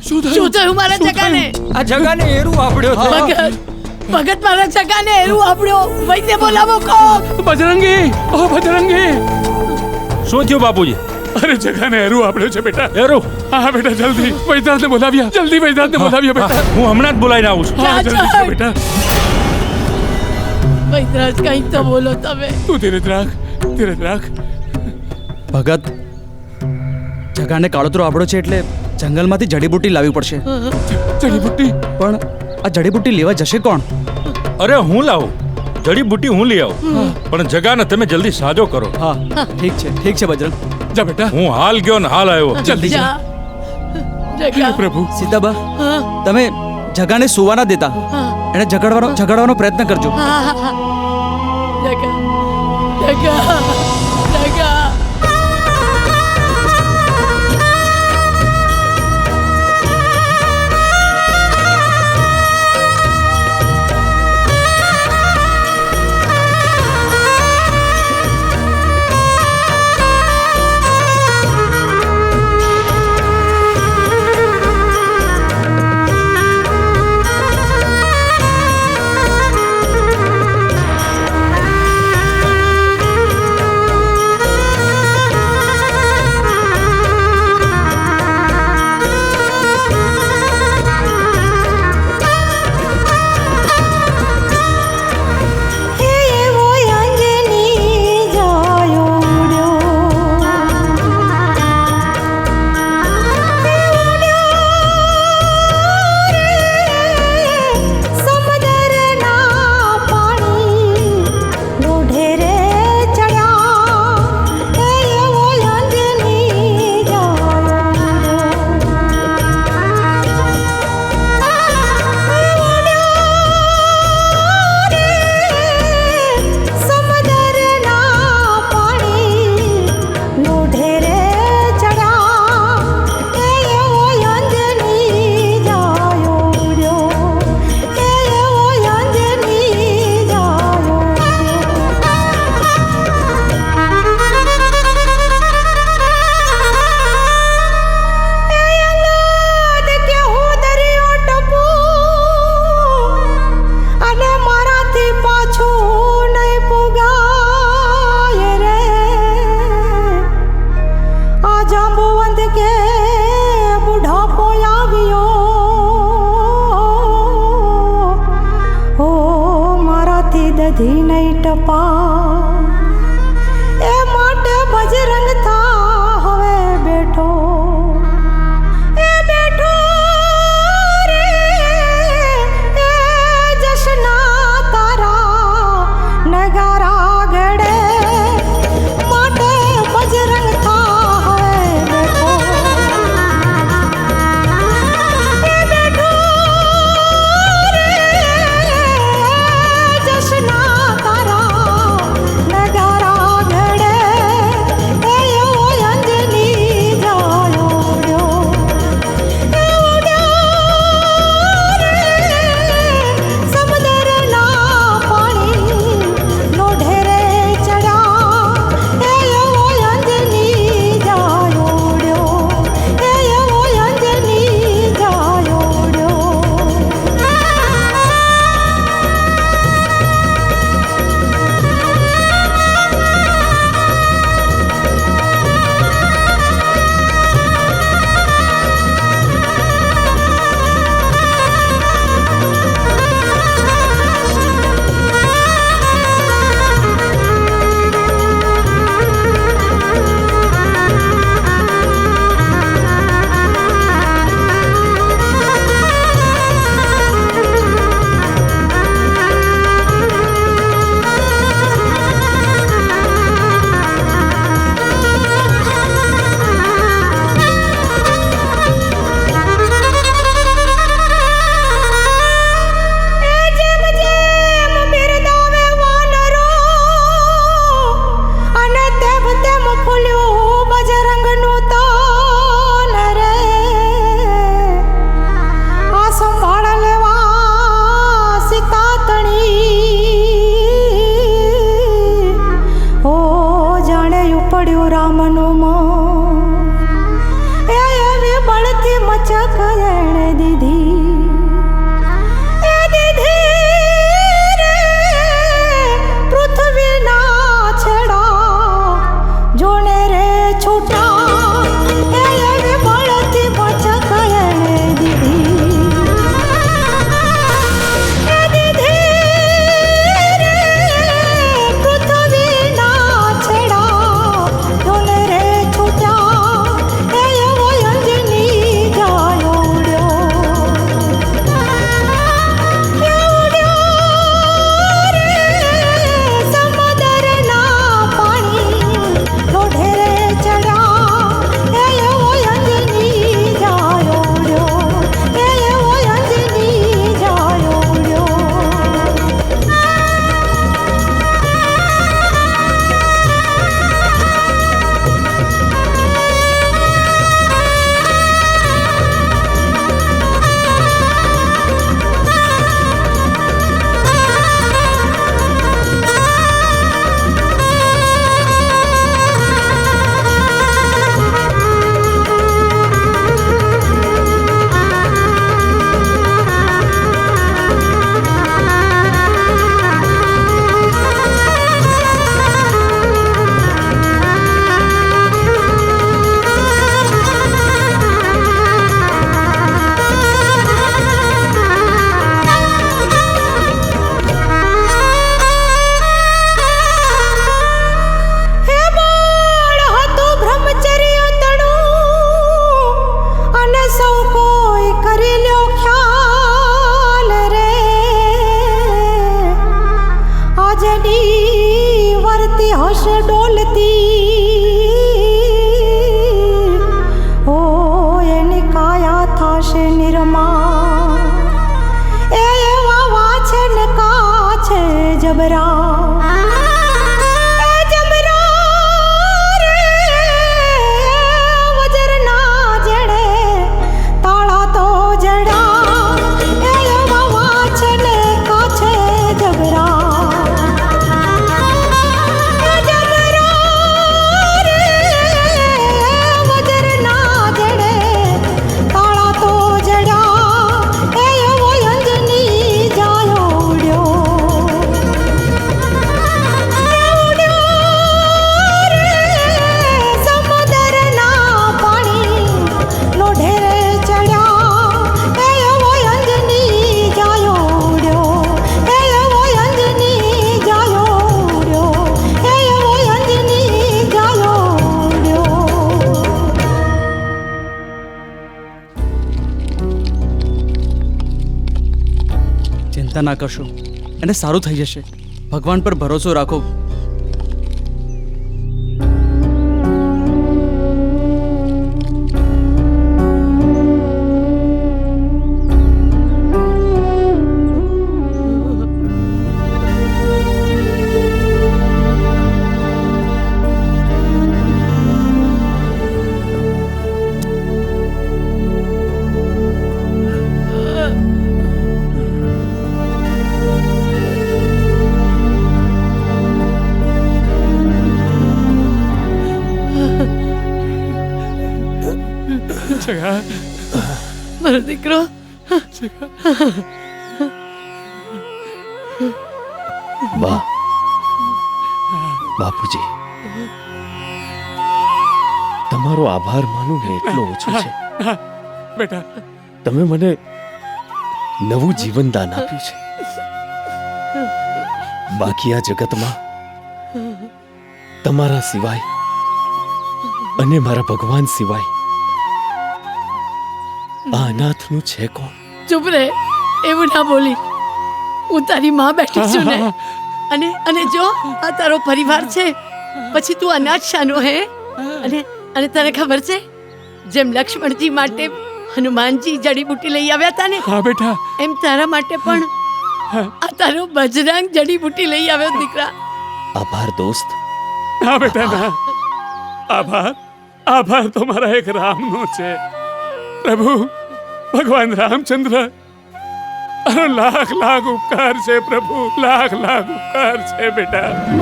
શું થયું મારા જગાને? આ જગાને એરું આપડ્યો છે. ભગત મારા જગાને એરું આપડ્યો. વૈદ્ય બોલાવો કો. બજરંગી, ઓ બજરંગી, શું થયું બાપુજી? અરે જગાને એરું આપડ્યો છે બેટા. એરું? હા બેટા, જલ્દી વૈદ્યનાથને બોલાવ્યા, જલ્દી વૈદ્યનાથને બોલાવ્યા બેટા. હું હમણાં જ બોલાવીને આવું છું. હા જલ્દી કર બેટા. વૈદ્યરાજ કંઈક તો બોલો તમે. તું ધીરજ રાખ, ધીરજ રાખ. ભગત, જગાને કાળોતરો આપડો છે એટલે જંગલમાંથી જડીબુટ્ટી લાવવી પડશે. જડીબુટ્ટી? પણ આ જડીબુટ્ટી લેવા જશે કોણ? અરે હું લાવું, જડીબુટ્ટી હું લઈ આવું, પણ જગાને તમે જલ્દી સાજો કરો. હા ઠીક છે બજરંગ. જા બેટા. હું હાલ ગયો ને હાલ આવ્યો. જલ્દી જા. જગા પ્રભુ. સીતાબા, તમે જગાને સુવા ના દેતા, એને જગાડવાનો પ્રયત્ન કરજો. જગા જગા જગા. દધી નહીં ટપા એ માટે બજરંગ થા હવે બેઠો એ બેઠો રે એ જશના તારા નગારા ગડે માટે બજરંગ થા હવે બેઠો એ બેઠો રે જશના તારા નગારા ગડે એ અંજની જાયો એ ઉડ્યો રે સમુદ્રના પાણી નો ઢેરે ચડ્યા એ અંજની જાયો એ અંજની જાયો જેમ જેમ બિરદાવે વાનરો અને તેમ તેમ ફૂલ્યું બજરંગનું તન રે આ સંભાળ લેવા સીતાતણી ઓ જાણે પડ્યું રામનું મન એ ચિંતા ના કરશો, એને સારું થઈ જશે. ભગવાન પર ભરોસો રાખો. જગા, મારો દીકરો બા, બાપુજી, તમારો આભાર માનું ને એટલો ઓછો છે. બેટા, તમે મને નવું જીવનદાન આપ્યું છે. બાકી આ જગતમાં તમારા સિવાય અને મારા ભગવાન સિવાય આ અનાથનું છે કોણ? ચૂપ રે, એવું ના બોલી. હું તારી માં બેઠી છું ને. અને જો આ તારો પરિવાર છે, પછી તું અનાજ શાનો હે? અને તને ખબર છે, જેમ લક્ષ્મણજી માટે હનુમાનજી જડીબુટી લઈ આવ્યા હતા ને, હા બેટા, એમ તારા માટે પણ આ તારો બજરંગ જડીબુટી લઈ આવ્યો દીકરા. આભાર દોસ્ત. ના બેટા ના. આભાર તો મારા એક રામનો છે. પ્રભુ ભગવાન રામચંદ્ર, લાખ લાખ ઉપકાર છે પ્રભુ, લાખ લાખ ઉપકાર છે બેટા.